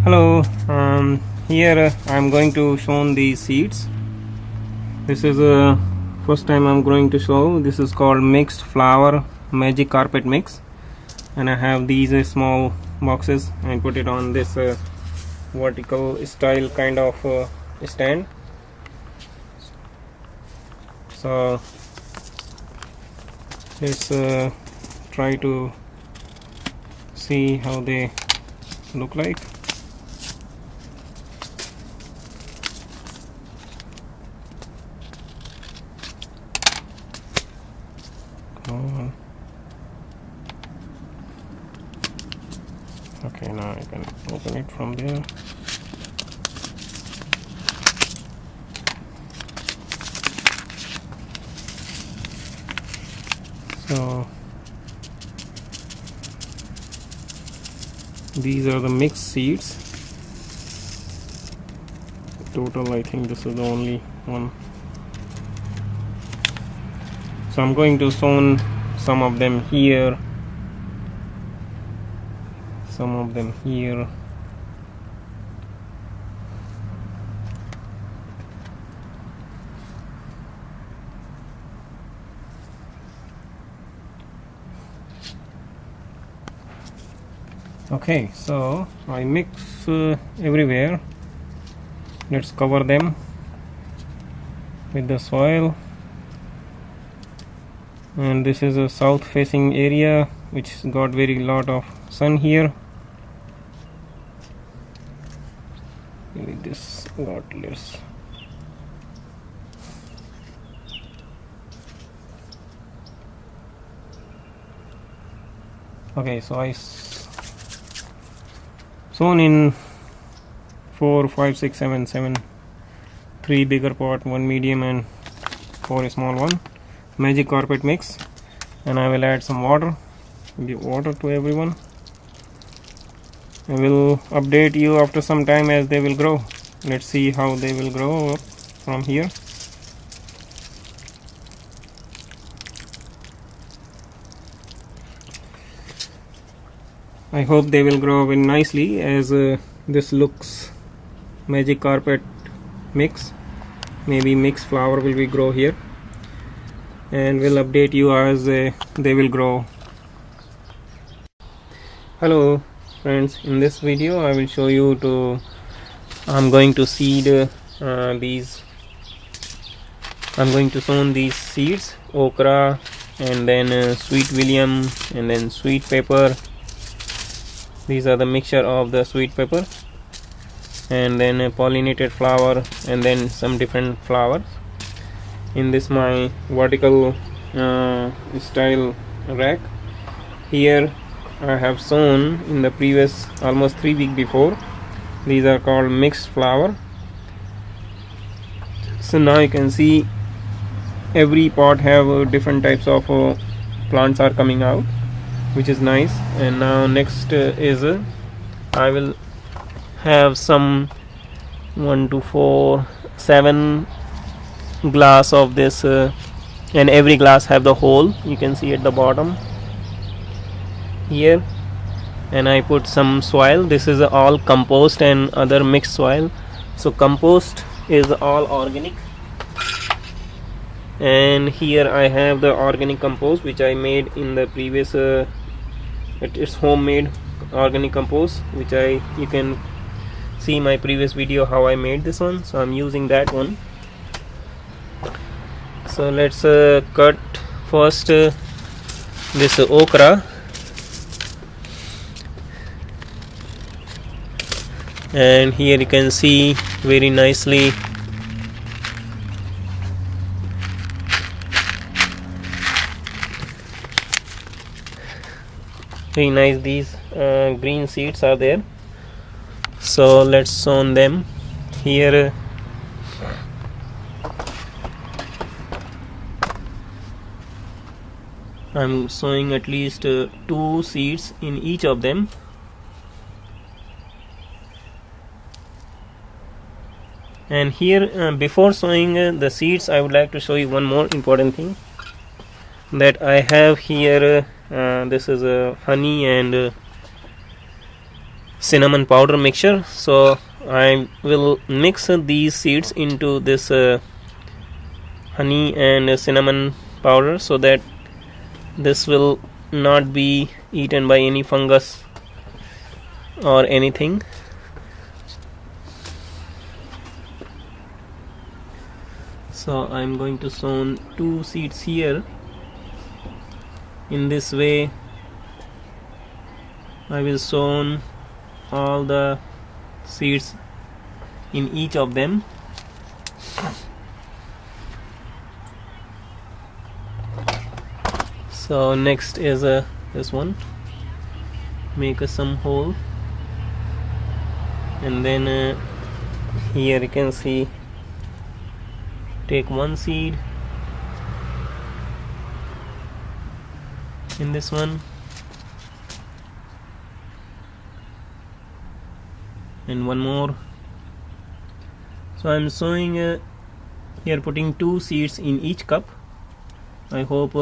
Hello, here I'm going to show these seeds. This is the first time I'm going to show. This is called mixed flower magic carpet mix, and I have these small boxes and put it on this vertical style kind of stand. So let's try to see how they look like. Okay, now I can open it from there. So these are the mixed seeds. Total, I think this is the only one. So I'm going to sow some of them here, some of them here. Okay, so I mix everywhere. Let's cover them with the soil. And this is a south facing area which got very lot of sun here. Maybe this got less. Okay, so I sown in 4, 5, 6, 7, 3 bigger pot, 1 medium and 4 small one. Magic carpet mix, and I will add some water. Give water to everyone. I will update you after some time as they will grow. Let's see how they will grow up from here. I hope they will grow very nicely, as this looks magic carpet mix. Maybe mixed flower will be grow here, and will update you as they will grow. Hello friends, in this video I will show you I'm going to seed these. I'm going to sow these seeds: okra, and then sweet william, and then sweet pepper. These are the mixture of the sweet pepper, and then a pollinated flower, and then some different flowers in this my vertical style rack. Here I have sown in the previous almost 3 weeks before. These are called mixed flower. So now you can see every pot have different types of plants are coming out, which is nice. And now next is I will have some 1, 2, 4, 7 glass of this, and every glass have the hole, you can see at the bottom here. And I put some soil. This is all compost and other mixed soil. So compost is all organic, and here I have the organic compost which I made in the previous it's homemade organic compost, which you can see my previous video how I made this one. So I'm using that one. So let's cut first this okra, and here you can see very nicely very nice these green seeds are there. So let's sow them here. I'm sowing at least 2 seeds in each of them. And here before sowing the seeds, I would like to show you one more important thing that I have here. This is honey and cinnamon powder mixture. So I will mix these seeds into this honey and cinnamon powder, so that this will not be eaten by any fungus or anything. So I'm going to sow 2 seeds here. In this way I will sow all the seeds in each of them. So next is this one. Make some hole, and then here you can see, take 1 seed in this one, and 1 more. So I'm sowing here, putting 2 seeds in each cup. I hope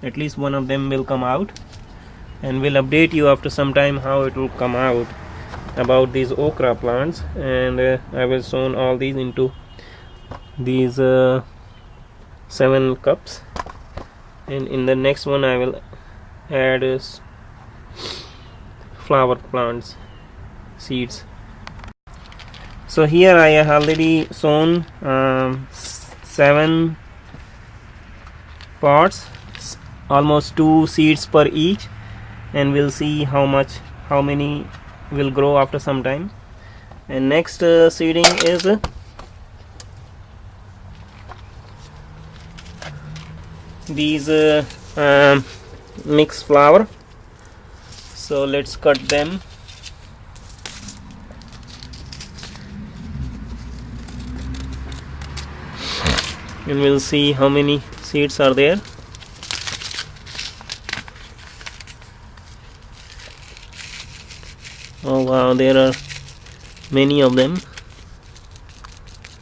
at least one of them will come out, and will update you after some time how it will come out about these okra plants. And I will sow all these into these 7 cups, and in the next one I will add flower plants seeds. So here I have already sown 7 pots, almost 2 seeds per each, and we'll see how many will grow after some time. And next seeding is these mixed flour. So let's cut them. And we'll see how many seeds are there. Oh wow, there are many of them.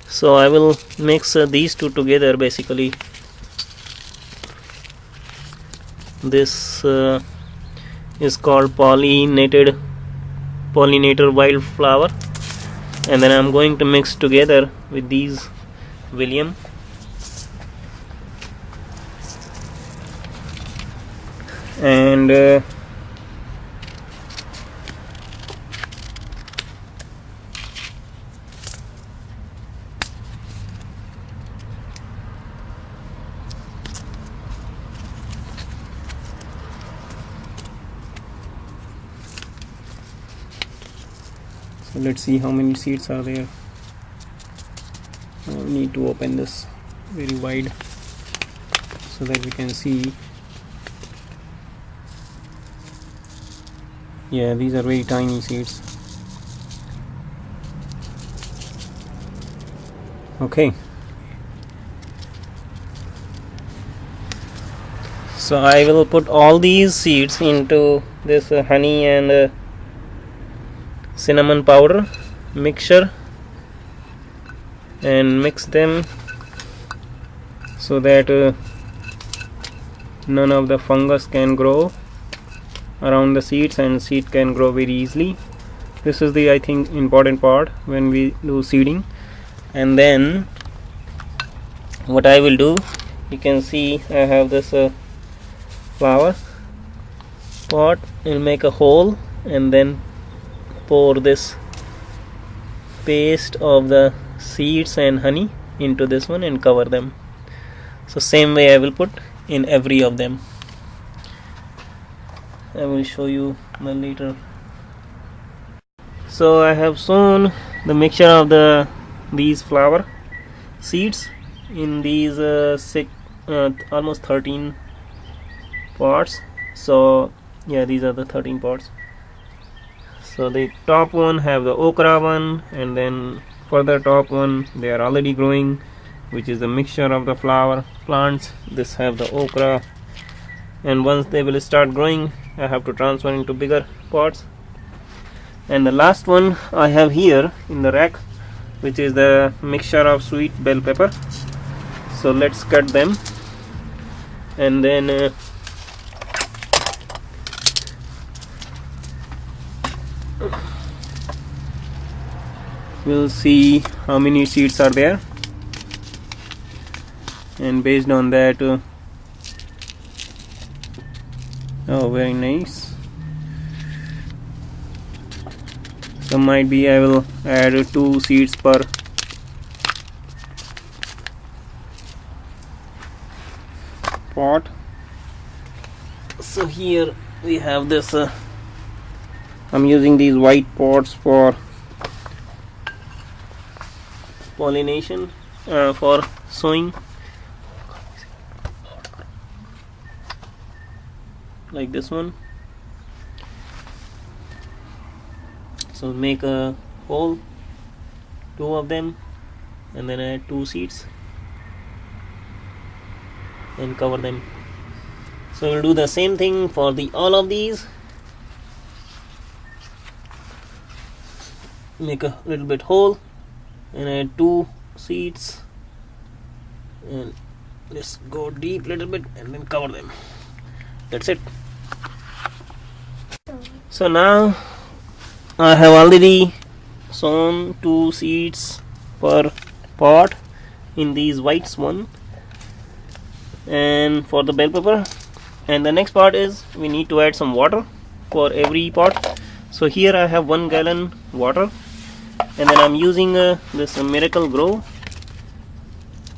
So I will mix these two together. Basically this is called pollinator wildflower, and then I'm going to mix together with these William. And so let's see how many seeds are there. I need to open this very wide so that we can see. Yeah, these are very tiny seeds. Okay, so I will put all these seeds into this honey and cinnamon powder mixture and mix them so that none of the fungus can grow around the seeds, and seed can grow very easily. This is the, I think, important part when we do seeding. And then what I will do, you can see I have this flower pot. I'll make a hole and then pour this paste of the seeds and honey into this one and cover them. So same way I will put in every of them. I will show you later. So I have sown the mixture of these flower seeds in these almost 13 pots. So yeah, these are the 13 pots. So the top one have the okra one, and then further top one they are already growing, which is the mixture of the flower plants. This have the okra, and once they will start growing I have to transfer into bigger pots. And the last one I have here in the rack, which is the mixture of sweet bell pepper. So let's cut them, and then we'll see how many seeds are there, and based on that oh, very nice. So might be I will add 2 seeds per pot. So here we have this I'm using these white pots for pollination, for sowing, like this one. So make a hole, 2 of them, and then add 2 seeds and cover them. So we'll do the same thing for the all of these. Make a little bit hole and add 2 seeds, and let's go deep little bit and then cover them. That's it. So now I have already sown 2 seeds per pot in these whites one, and for the bell pepper. And the next part is we need to add some water for every pot. So here I have 1 gallon water, and then I'm using this Miracle Grow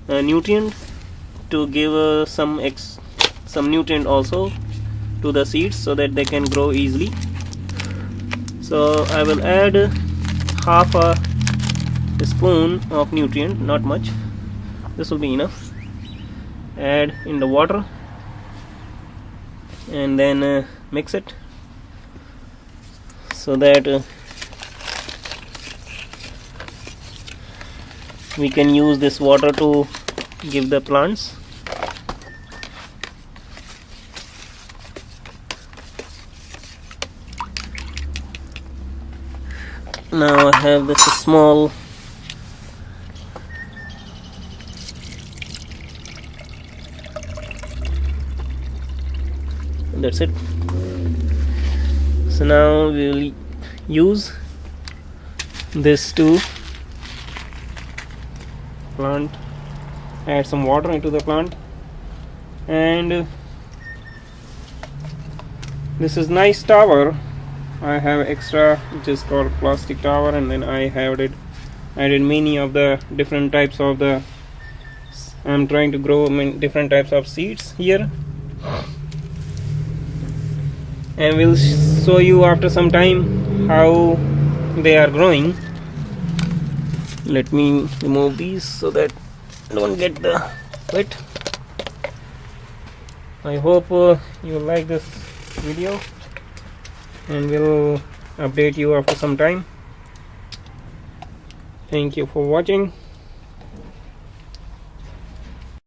nutrient to give some nutrient also to the seeds so that they can grow easily. So I will add half a spoon of nutrient, not much, this will be enough. Add in the water and then mix it so that we can use this water to give the plants. Now I have this small that's it. So now we will use this to plant, add some water into the plant, and this is nice tower. I have extra which is called plastic tower, and then I have added many of the different types of the I'm trying to grow different types of seeds here, and we'll show you after some time how they are growing. Let me remove these so that don't get the wet. I hope you like this video, and we'll update you after some time. Thank you for watching.